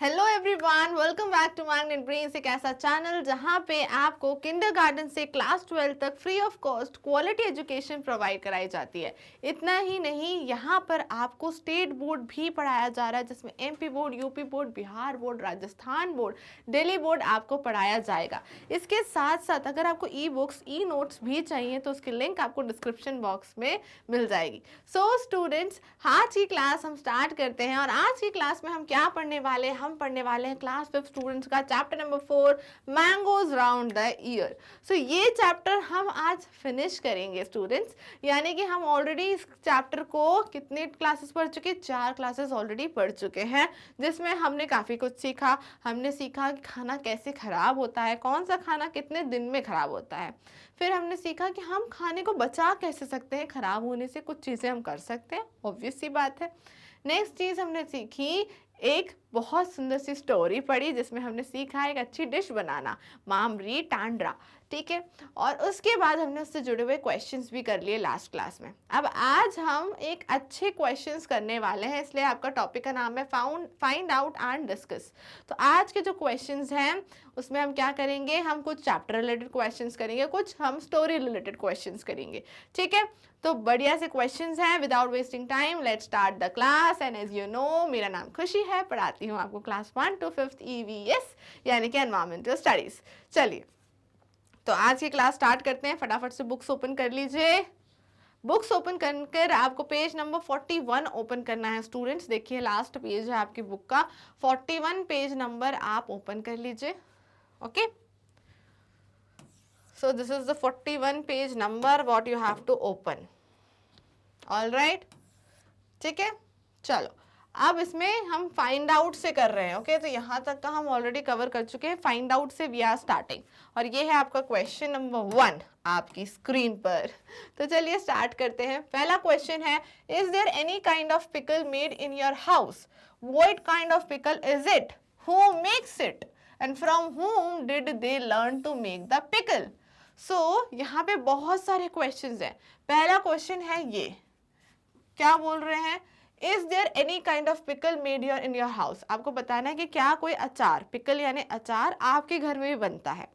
Hello everyone, welcome back to Magnet Brains, एक ऐसा channel जहां पे आपको किंडरगार्टन से क्लास 12 तक free of cost quality education provide कराई जाती है। इतना ही नहीं, यहां पर आपको स्टेट बोर्ड भी पढ़ाया जा रहा है, जिसमें MP board, UP board, Bihar board, Rajasthan board, Delhi board आपको पढ़ाया जाएगा। इसके साथ साथ अगर आपको ई बुक्स, ई नोट्स भी चाहिए तो उसकी लिंक आपको डिस्क्रिप्शन बॉक्स में मिल जाएगी। सो स्टूडेंट्स, आज की क्लास हम स्टार्ट करते हैं और आज की क्लास में हम क्या पढ़ने वाले हैं? हम पढ़ने वाले हैं क्लास 5 स्टूडेंट्स का chapter number 4, mangoes round the year. So ये चैप्टर हम आज फिनिश करेंगे स्टूडेंट्स, यानी कि हम ऑलरेडी इस चैप्टर को कितने क्लासेस पढ़ चुके? 4 क्लासेस ऑलरेडी पढ़ चुके हैं, जिसमें हमने काफ़ी कुछ सीखा। हमने सीखा कि खाना कैसे खराब होता है, कौन सा खाना कितने दिन में खराब होता है। फिर हमने सीखा कि हम खाने को बचा कैसे सकते हैं, खराब होने से कुछ चीज़ें हम कर सकते हैं, ऑब्वियस सी बात है। नेक्स्ट चीज़ हमने सीखी, एक बहुत सुंदर सी स्टोरी पढ़ी जिसमें हमने सीखा एक अच्छी डिश बनाना, मामरी टांड्रा, ठीक है। और उसके बाद हमने उससे जुड़े हुए क्वेश्चंस भी कर लिए लास्ट क्लास में। अब आज हम एक अच्छे क्वेश्चंस करने वाले हैं, इसलिए आपका टॉपिक का नाम है फाइंड आउट एंड डिस्कस। तो आज के जो क्वेश्चंस हैं उसमें हम क्या करेंगे? हम कुछ चैप्टर रिलेटेड क्वेश्चंस करेंगे, कुछ हम स्टोरी रिलेटेड क्वेश्चंस करेंगे, ठीक है। तो बढ़िया से क्वेश्चंस हैं। Without wasting time let's start the class. And as you know, मेरा नाम खुशी है, पढ़ाती हूँ आपको क्लास 1 to 5th EVS यानी कि एनवायरमेंटल स्टडीज। चलिए, तो आज की क्लास स्टार्ट करते हैं। फटाफट से बुक्स ओपन कर लीजिए। बुक्स ओपन कर आपको पेज नंबर 41 ओपन करना है स्टूडेंट्स। देखिए, लास्ट पेज है आपकी बुक का, 41 पेज नंबर आप ओपन कर लीजिए। Okay, so this is the 41 page number what you have to open. All right, ठीक है। चलो, अब इसमें हम फाइंड आउट से कर रहे हैं। ओके, तो यहाँ तक का हम ऑलरेडी कवर कर चुके हैं। फाइंड आउट से वी आर स्टार्टिंग, और ये है आपका क्वेश्चन नंबर 1 आपकी स्क्रीन पर। तो चलिए स्टार्ट करते हैं। पहला क्वेश्चन है, is there any kind of pickle made in your house? What kind of pickle is it? Who makes it? And from whom did they learn to make the pickle? So यहाँ पे बहुत सारे questions हैं। पहला question है ये, क्या बोल रहे हैं? Is there any kind of pickle made in your house? आपको बताना है कि क्या कोई अचार, पिकल यानी अचार, आपके घर में भी बनता है।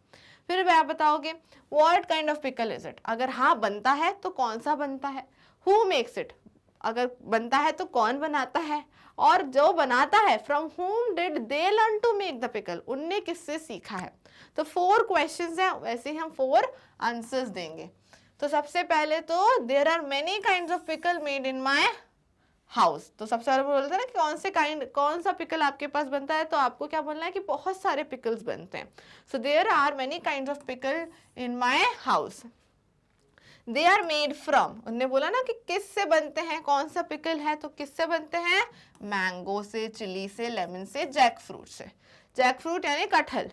फिर आप बताओगे what kind of pickle is it? अगर हाँ बनता है तो कौन सा बनता है? Who makes it? अगर बनता है तो कौन बनाता है? और जो बनाता है, from whom did they learn to make the pickle? उनने किससे सीखा है? तो 4 क्वेश्चंस हैं, वैसे ही हम 4 आंसर्स देंगे। तो सबसे पहले तो there are many kinds of pickle made in my house. तो सबसे पहले बोलते हैं ना कि कौन सा पिकल आपके पास बनता है, तो आपको क्या बोलना है कि बहुत सारे पिकल्स बनते हैं। So there are many kinds of pickle in my house. They are made from, उन्होंने बोला ना कि किस से बनते हैं, कौन सा पिकल है, तो किस से बनते हैं? मैंगो से, चिली से, लेमन से, जैक फ्रूट से। जैक फ्रूट यानी कटहल,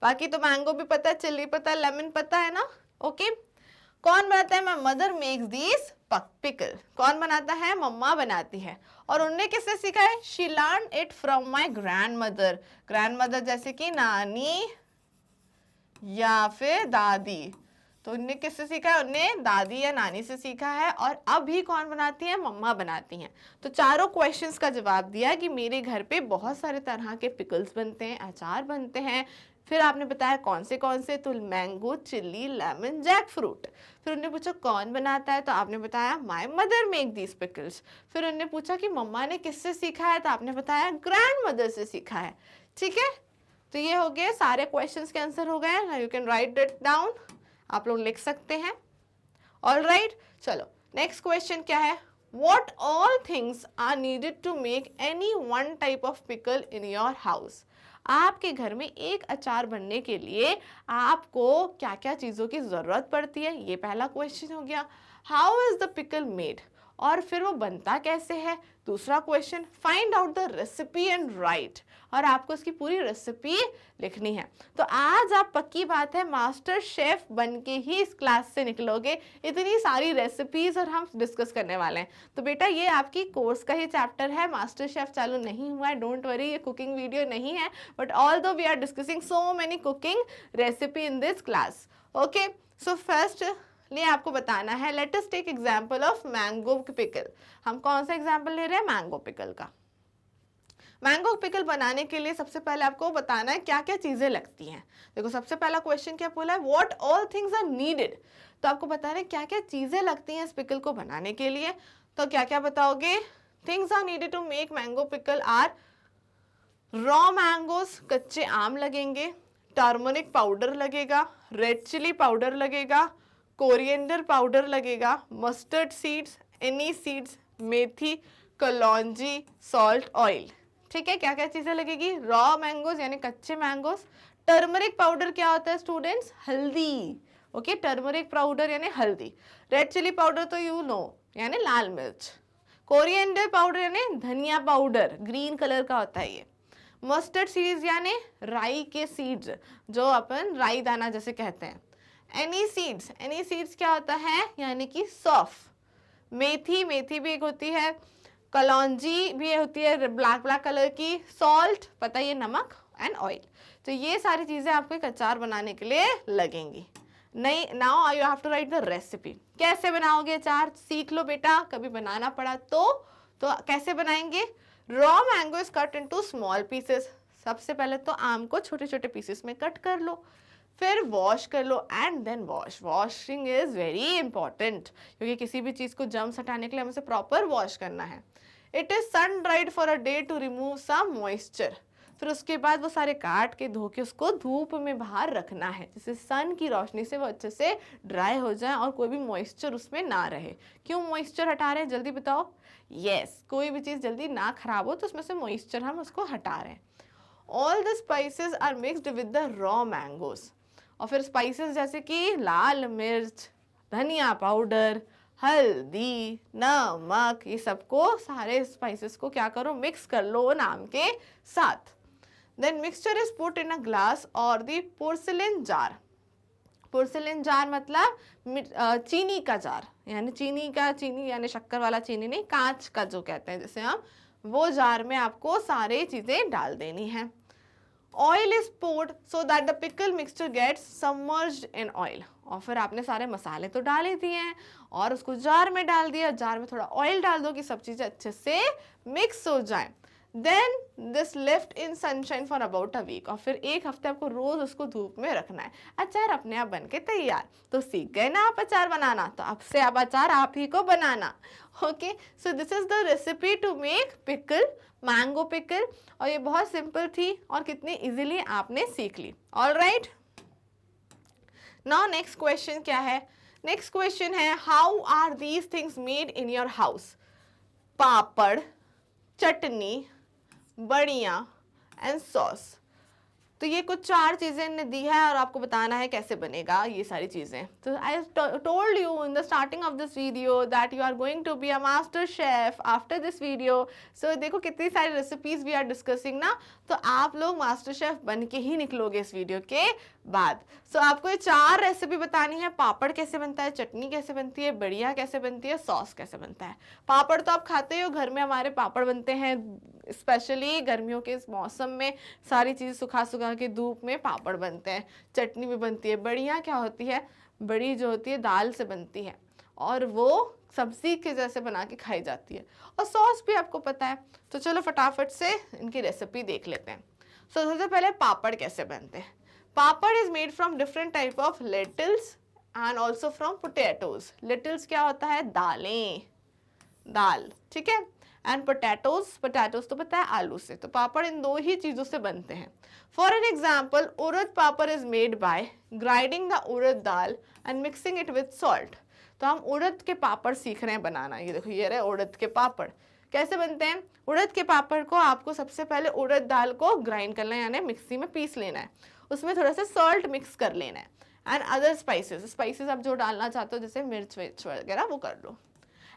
बाकी तो मैंगो भी पता है, चिली पता है, लेमन पता है ना। ओके, कौन बनाता है? My mother makes this pickle. कौन बनाता है? मम्मा बनाती है। और उनने किससे सीखा है? She learn it from my grand mother. Grand mother जैसे कि नानी या फिर दादी। तो उनने किससे सीखा है? उनने दादी या नानी से सीखा है। और अभी कौन बनाती है? मम्मा बनाती हैं। तो चारों क्वेश्चंस का जवाब दिया कि मेरे घर पे बहुत सारे तरह के पिकल्स बनते हैं, अचार बनते हैं। फिर आपने बताया कौन से? तो mango, chilli, lemon, jackfruit. फिर उन्होंने पूछा कौन बनाता है, तो आपने बताया my mother make these pickles. फिर उन्होंने पूछा कि मम्मा ने किससे सीखा है, तो आपने बताया ग्रैंड मदर से सीखा है। ठीक है, तो ये हो गए सारे क्वेश्चंस के आंसर हो गए। You can write it down, आप लोग लिख सकते हैं। ऑल राइट, चलो नेक्स्ट क्वेश्चन क्या है? What all things are needed to make any one type of pickle in your house? आपके घर में एक अचार बनने के लिए आपको क्या क्या चीज़ों की ज़रूरत पड़ती है? ये पहला क्वेश्चन हो गया। How is the pickle made? और फिर वो बनता कैसे है? दूसरा question, find out the recipe and right, और आपको इसकी पूरी रेसिपी लिखनी है। तो आज आप पक्की बात है मास्टर शेफ बन के ही इस क्लास से निकलोगे। इतनी सारी रेसिपीज और हम डिस्कस करने वाले हैं। तो बेटा ये आपकी कोर्स का ही चैप्टर है, मास्टर शेफ चालू नहीं हुआ है, डोंट वरी, ये कुकिंग वीडियो नहीं है, but although we are discussing so many cooking recipe in this class. Okay, so first लिए आपको बताना है, let us take example of mango pickle. हम कौन सा एग्जांपल ले रहे हैं? मैंगो पिकल का। मैंगो पिकल बनाने के लिए सबसे पहले आपको बताना है क्या क्या चीजें लगती हैं। देखो सबसे पहला क्वेश्चन क्या बोला है, what all things are needed. तो आपको बताना है क्या क्या चीजें लगती हैं इस पिकल को बनाने के लिए। तो क्या क्या बताओगे, things are needed to make mango pickle are raw mangoes, कच्चे आम लगेंगे, टर्मरिक पाउडर लगेगा, रेड चिली पाउडर लगेगा, कोरिएंडर पाउडर लगेगा, मस्टर्ड सीड्स, एनी सीड्स, मेथी, कलौंजी, सॉल्ट, ऑयल। ठीक है, क्या क्या चीजें लगेगी, रॉ मैंगोज यानी कच्चे मैंगोज, टर्मरिक पाउडर क्या होता है स्टूडेंट्स, हल्दी, ओके, टर्मरिक पाउडर यानी हल्दी, रेड चिली पाउडर तो यू नो यानी लाल मिर्च, कोरिएंडर पाउडर यानी धनिया पाउडर, ग्रीन कलर का होता है ये, मस्टर्ड सीड्स यानी राई के सीड्स जो अपन राई दाना जैसे कहते हैं, एनी सीड्स क्या होता है यानी कि सौंफ, मेथी, मेथी भी एक होती है, कलौंजी भी होती है ब्लैक कलर की, सॉल्ट पता है ये नमक, एंड ऑयल। तो ये सारी चीजें आपको एक अचार बनाने के लिए लगेंगी। नहीं, now you have to write the recipe. कैसे बनाओगे अचार, सीख लो बेटा, कभी बनाना पड़ा तो कैसे बनाएंगे। Raw mango is cut into small pieces. सबसे पहले तो आम को छोटे छोटे पीसेस में कट कर लो, फिर वॉश कर लो and then washing is very important, क्योंकि किसी भी चीज को जर्म्स हटाने के लिए हमें उसे प्रॉपर वॉश करना है। It is sun dried for a day to remove some moisture. फिर उसके बाद वो सारे काट के धो के उसको धूप में बाहर रखना है, जिससे सन की रोशनी से वो अच्छे से ड्राई हो जाए और कोई भी मॉइस्चर उसमें ना रहे। क्यों मॉइस्चर हटा रहे हैं जल्दी बताओ। यस, कोई भी चीज़ जल्दी ना खराब हो तो उसमें से मॉइस्चर हम उसको हटा रहे हैं। All the spices are mixed with the raw mangoes. और फिर स्पाइसेस जैसे कि लाल मिर्च, धनिया पाउडर, हल्दी, नमक, ये सबको सारे स्पाइसेस को क्या करो, मिक्स कर लो आम के साथ। Then mixture is put in a glass और the porcelain jar. Porcelain jar मतलब चीनी का जार, यानी चीनी यानी शक्कर वाला चीनी नहीं, कांच का जो कहते हैं जैसे हम, वो जार में आपको सारे चीजें डाल देनी है। Oil is poured so that the pickle mixture gets submerged in oil। और फिर आपने सारे मसाले तो डाल ही दिए हैं और उसको जार में डाल दिया, जार में थोड़ा ऑयल डाल दो कि सब चीज़ें अच्छे से मिक्स हो जाएं। Then this left in sunshine for about a week. और फिर एक हफ्ते आपको रोज उसको धूप में रखना है। अचार अपने आप बन के तैयार। तो सीख गए ना आप अचार बनाना, तो अब से अब अचार आप ही को बनाना। Okay, so this is the recipe to make pickle, mango pickle. और ये बहुत सिंपल थी और कितनी इजीली आपने सीख ली। All right, now next question क्या है। नेक्स्ट क्वेश्चन है, how are these things made in your house. Papad, chutney, बढ़िया एंड सॉस। तो ये कुछ 4 चीजें इन्हें दी है और आपको बताना है कैसे बनेगा ये सारी चीजें। तो I told you in the starting of this video that you are going to be a master chef after this video. So देखो कितनी सारी रेसिपीज वी आर डिस्कसिंग ना, तो आप लोग मास्टर शेफ बन के ही निकलोगे इस वीडियो के बाद। सो आपको ये 4 रेसिपी बतानी है। पापड़ कैसे बनता है, चटनी कैसे बनती है, बढ़िया कैसे बनती है, सॉस कैसे बनता है। पापड़ तो आप खाते हो, घर में हमारे पापड़ बनते हैं, स्पेशली गर्मियों के इस मौसम में सारी चीज़ सुखा सुखा के धूप में पापड़ बनते हैं। चटनी भी बनती है। बढ़िया क्या होती है, बड़ी जो होती है दाल से बनती है और वो सब्जी के जैसे बना के खाई जाती है। और सॉस भी आपको पता है। तो चलो फटाफट से इनकी रेसिपी देख लेते हैं। सो सबसे पहले पापड़ कैसे बनते हैं। Papad is made from different type of lentils and also from potatoes. Lentils क्या होता है, दाल, ठीक है। एंड पोटैटोज तो पता है आलू से। तो पापड़ इन 2 ही चीजों से बनते हैं। For an example, urad papad is made by grinding the urad dal and mixing it with salt. तो हम उड़द के पापड़ सीख रहे हैं बनाना। ये देखो, ये रहे उड़द के पापड़। कैसे बनते हैं उड़द के पापड़ को, आपको सबसे पहले उड़द दाल को ग्राइंड करना है, यानी मिक्सी में पीस लेना है। उसमें थोड़ा सा सॉल्ट मिक्स कर लेना है एंड अदर स्पाइसेस आप जो डालना चाहते हो जैसे मिर्च विर्च वगैरह वो कर लो।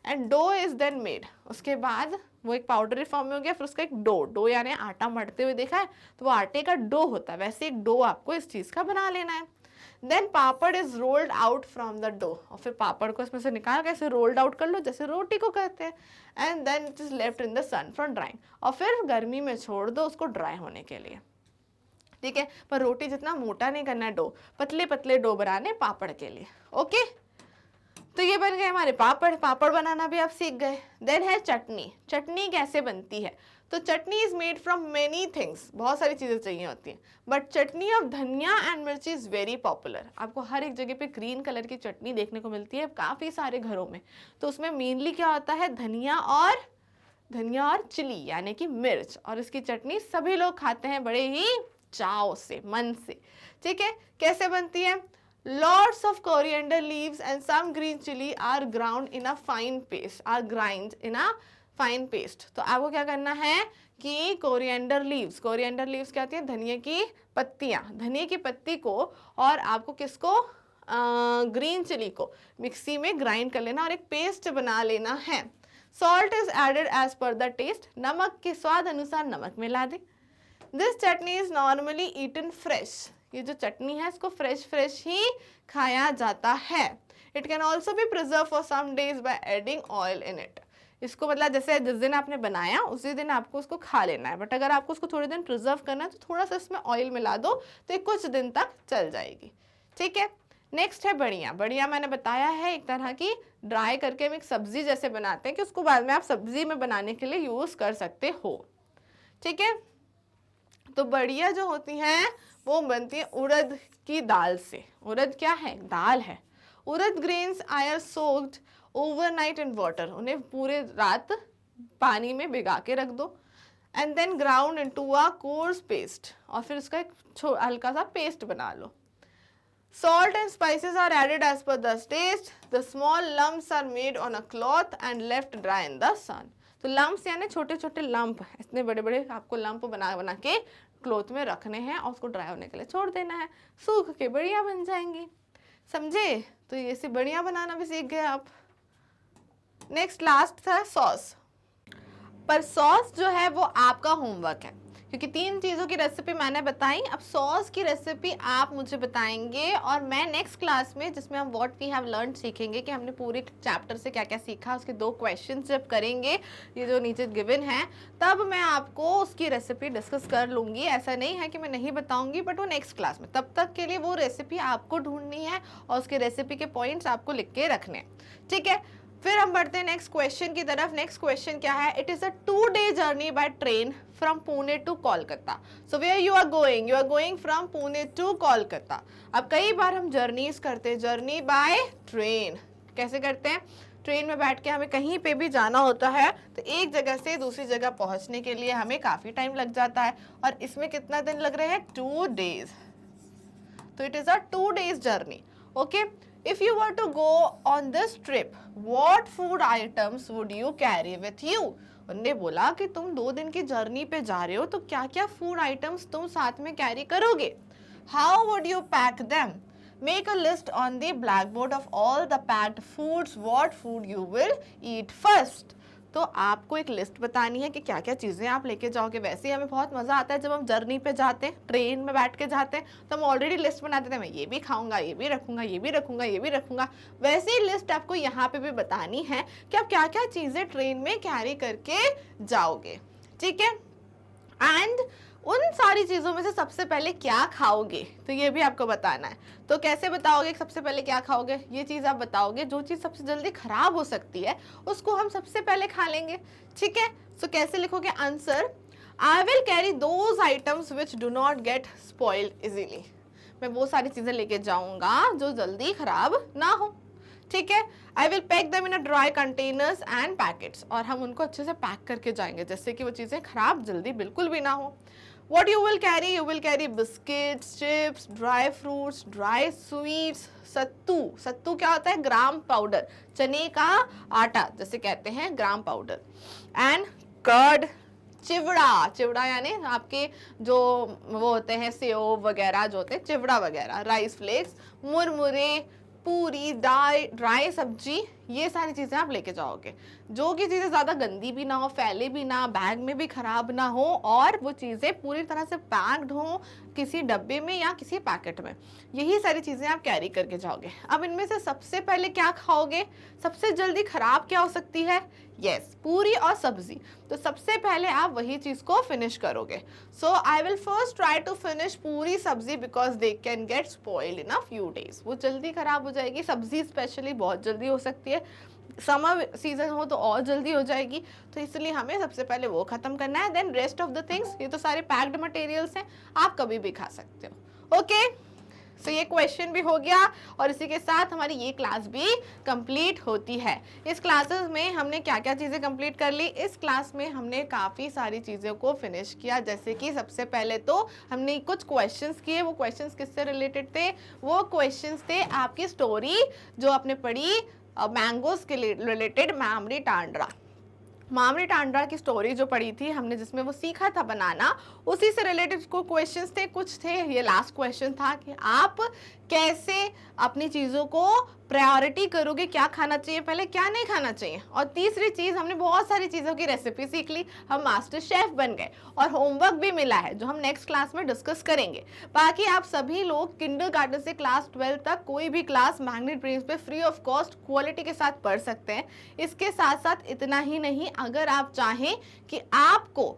And dough is then made. उसके बाद वो एक पाउडरी फॉर्म में हो गया। फिर उसका एक डो यानी आटा मढ़ते हुए देखा है, तो वो आटे का डो होता है, वैसे एक डो आपको इस चीज का बना लेना है। Then papad is rolled out from the dough. और फिर पापड़ को इसमें से निकाल के ऐसे रोल्ड आउट कर लो जैसे रोटी को करते हैं। And then it is left in the sun from drying. और फिर गर्मी में छोड़ दो उसको ड्राई होने के लिए, ठीक है। पर रोटी जितना मोटा नहीं करना है डो, पतले पतले डो बनाने पापड़ के लिए। ओके, तो ये बन गए हमारे पापड़। पापड़ बनाना भी आप सीख गए। देन है चटनी। चटनी कैसे बनती है, तो chutney is made from many things, बहुत सारी चीज़ें चाहिए होती हैं, but chutney of dhania and mirchi is very popular. आपको हर एक जगह पे ग्रीन कलर की चटनी देखने को मिलती है काफ़ी सारे घरों में। तो उसमें मेनली क्या होता है, धनिया और चिली यानी कि मिर्च, और इसकी चटनी सभी लोग खाते हैं बड़े ही चाव से, मन से। ठीक है, कैसे बनती है? Lots of coriander leaves and some green chili are ground in a fine paste, are grind in a fine paste। तो आपको क्या करना है कि कोरिएंडर लीव्स क्या होती है? धनिया की पत्तियां, धनिया की पत्ती को और आपको किसको, ग्रीन चिली को मिक्सी में ग्राइंड कर लेना और एक पेस्ट बना लेना है। Salt is added as per the taste, नमक के स्वाद अनुसार नमक मिला दें। This chutney is normally eaten fresh, ये जो चटनी है इसको फ्रेश ही खाया जाता है। It can also be preserve for some days by adding oil in it. इसको मतलब जैसे जिस दिन आपने बनाया उसी दिन आपको उसको खा लेना है, बट अगर आपको उसको थोड़े दिन प्रिजर्व करना है तो थोड़ा सा इसमें ऑयल मिला दो तो ये कुछ दिन तक चल जाएगी। ठीक है, नेक्स्ट है बड़िया। बड़िया मैंने बताया है एक तरह की ड्राई करके हम एक सब्जी जैसे बनाते हैं कि उसको बाद में आप सब्जी में बनाने के लिए यूज कर सकते हो। ठीक है, तो बड़िया जो होती हैं वो बनती है उड़द की दाल से। उड़द क्या है? दाल है। Urad grains are soaked overnight in water, उन्हें पूरे रात पानी में भिगा के रख दो, and then ground into a coarse paste, और फिर उसका एक हल्का सा पेस्ट बना लो। Salt and spices are added as per the taste. The small lumps are made on a cloth and left dry in the sun. तो lumps यानी छोटे छोटे लंप, इतने बड़े बड़े आपको लंप बना के क्लॉथ में रखने हैं और उसको ड्राई होने के लिए छोड़ देना है, सूख के बढ़िया बन जाएंगी। समझे? तो ये से बढ़िया बनाना भी सीख गए आप। नेक्स्ट लास्ट था सॉस, पर सॉस जो है वो आपका होमवर्क है क्योंकि 3 चीज़ों की रेसिपी मैंने बताई। अब सॉस की रेसिपी आप मुझे बताएंगे और मैं नेक्स्ट क्लास में जिसमें हम व्हाट वी हैव लर्न सीखेंगे कि हमने पूरे चैप्टर से क्या क्या सीखा, उसके 2 क्वेश्चन जब करेंगे ये जो नीचे गिवन है तब मैं आपको उसकी रेसिपी डिस्कस कर लूँगी। ऐसा नहीं है कि मैं नहीं बताऊँगी, बट वो नेक्स्ट क्लास में। तब तक के लिए वो रेसिपी आपको ढूंढनी है और उसके रेसिपी के पॉइंट्स आपको लिख के रखने हैं। ठीक है, फिर हम बढ़ते हैं नेक्स्ट क्वेश्चन की तरफ। नेक्स्ट क्वेश्चन क्या है? It is a 2-day journey by train from Pune to Kolkata. So where you are going? You are going from Pune to Kolkata. अब कई बार हम जर्नीज करते हैं, जर्नी बाय ट्रेन कैसे करते हैं? ट्रेन में बैठ के हमें कहीं पे भी जाना होता है तो एक जगह से दूसरी जगह पहुंचने के लिए हमें काफी टाइम लग जाता है, और इसमें कितना दिन लग रहे हैं? 2 days। तो it is a 2 days journey. Okay, if you were to go on this trip, what food items would you carry with you? उन्होंने बोला कि तुम 2 दिन की जर्नी पे जा रहे हो तो क्या क्या फूड आइटम्स तुम साथ में कैरी करोगे? How would you pack them? Make a list on the blackboard of all the packed foods. What food you will eat first? तो आपको एक लिस्ट बतानी है कि क्या क्या चीज़ें आप लेके जाओगे। वैसे ही हमें बहुत मज़ा आता है जब हम जर्नी पे जाते हैं, ट्रेन में बैठ के जाते हैं तो हम ऑलरेडी लिस्ट बना देते हैं, मैं ये भी खाऊंगा, ये भी रखूंगा, ये भी रखूंगा, ये भी रखूंगा। वैसे ही लिस्ट आपको यहाँ पे भी बतानी है कि आप क्या क्या चीज़ें ट्रेन में कैरी करके जाओगे। ठीक है, एंड उन सारी चीज़ों में से सबसे पहले क्या खाओगे तो ये भी आपको बताना है। तो कैसे बताओगे सबसे पहले क्या खाओगे? ये चीज़ आप बताओगे, जो चीज़ सबसे जल्दी खराब हो सकती है उसको हम सबसे पहले खा लेंगे। ठीक है, सो कैसे लिखोगे answer? I will carry those items which do not gate spoiled easily. मैं वो सारी चीज़ें लेके जाऊंगा जो जल्दी खराब ना हो। ठीक है, I will pack them in a dry containers and packets, और हम उनको अच्छे से पैक करके जाएंगे जिससे कि वो चीज़ें खराब जल्दी बिल्कुल भी ना हो। What you will carry? You will carry biscuits, chips, dry fruits, dry sweets, सत्तू। सत्तू क्या होता है? ग्राम पाउडर, चने का आटा जैसे कहते हैं, ग्राम पाउडर। एंड कर्ड, चिवड़ा। चिवड़ा यानी आपके जो वो होते हैं सेव वगैरह जो होते हैं, चिवड़ा वगैरह, राइस फ्लेक्स, मुरमुरे, पूरी, ड्राई सब्जी, ये सारी चीज़ें आप लेके जाओगे। जो कि चीज़ें ज़्यादा गंदी भी ना हो, फैले भी ना, बैग में भी ख़राब ना हो, और वो चीज़ें पूरी तरह से पैक्ड हो किसी डब्बे में या किसी पैकेट में। यही सारी चीज़ें आप कैरी करके जाओगे। अब इनमें से सबसे पहले क्या खाओगे? सबसे जल्दी ख़राब क्या हो सकती है? यस, पूरी और सब्जी। तो सबसे पहले आप वही चीज़ को फिनिश करोगे। So I will first try to finish पूरी सब्जी because they can get spoiled in a few days. वो जल्दी ख़राब हो जाएगी, सब्जी स्पेशली बहुत जल्दी हो सकती है, समर सीजन हो तो और जल्दी हो जाएगी, तो इसलिए हमें सबसे पहले वो ख़त्म करना है, then rest of the things, ये तो सारे पैक्ड मटेरियल्स हैं, आप कभी भी खा सकते हो। ओके, सो ये क्वेश्चन भी हो गया और इसी के साथ हमारी ये क्लास भी कंप्लीट होती है। इस क्लासेस में हमने क्या क्या चीज़ें कंप्लीट कर ली, इस क्लास में हमने काफ़ी सारी चीज़ों को फिनिश किया। जैसे कि सबसे पहले तो हमने कुछ क्वेश्चंस किए, वो क्वेश्चंस किससे रिलेटेड थे, वो क्वेश्चंस थे आपकी स्टोरी जो आपने पढ़ी मैंगोज के रिलेटेड, मामरी टांडरा। मामरी टांडरा की स्टोरी जो पढ़ी थी हमने, जिसमें वो सीखा था बनाना, उसी से रिलेटेड को क्वेश्चंस थे, कुछ थे। ये लास्ट क्वेश्चन था कि आप कैसे अपनी चीज़ों को प्रायोरिटी करोगे, क्या खाना चाहिए पहले, क्या नहीं खाना चाहिए। और तीसरी चीज़, हमने बहुत सारी चीज़ों की रेसिपी सीख ली, हम मास्टर शेफ बन गए और होमवर्क भी मिला है जो हम नेक्स्ट क्लास में डिस्कस करेंगे। बाकी आप सभी लोग किंडरगार्टन से क्लास 12 तक कोई भी क्लास मैग्नेट ब्रेन्स पे फ्री ऑफ कॉस्ट क्वालिटी के साथ पढ़ सकते हैं। इसके साथ साथ इतना ही नहीं, अगर आप चाहें कि आपको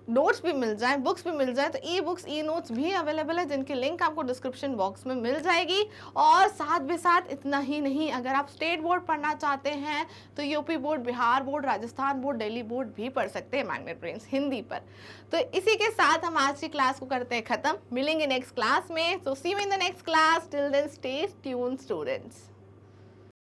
नोट्स भी मिल जाए, बुक्स भी मिल जाए, तो ई बुक्स, ई नोट्स भी अवेलेबल है, जिनकी लिंक आपको डिस्क्रिप्शन बॉक्स में मिल जाएगी। और साथ भी साथ इतना ही नहीं, अगर आप स्टेट बोर्ड पढ़ना चाहते हैं तो UP board, Bihar board, Rajasthan board, Delhi board भी पढ़ सकते हैं मैग्नेट ब्रेन्स हिंदी पर। तो इसी के साथ हम आज की क्लास को करते हैं खत्म, मिलेंगे नेक्स्ट क्लास में। So see you in the next class, till then stay tuned students.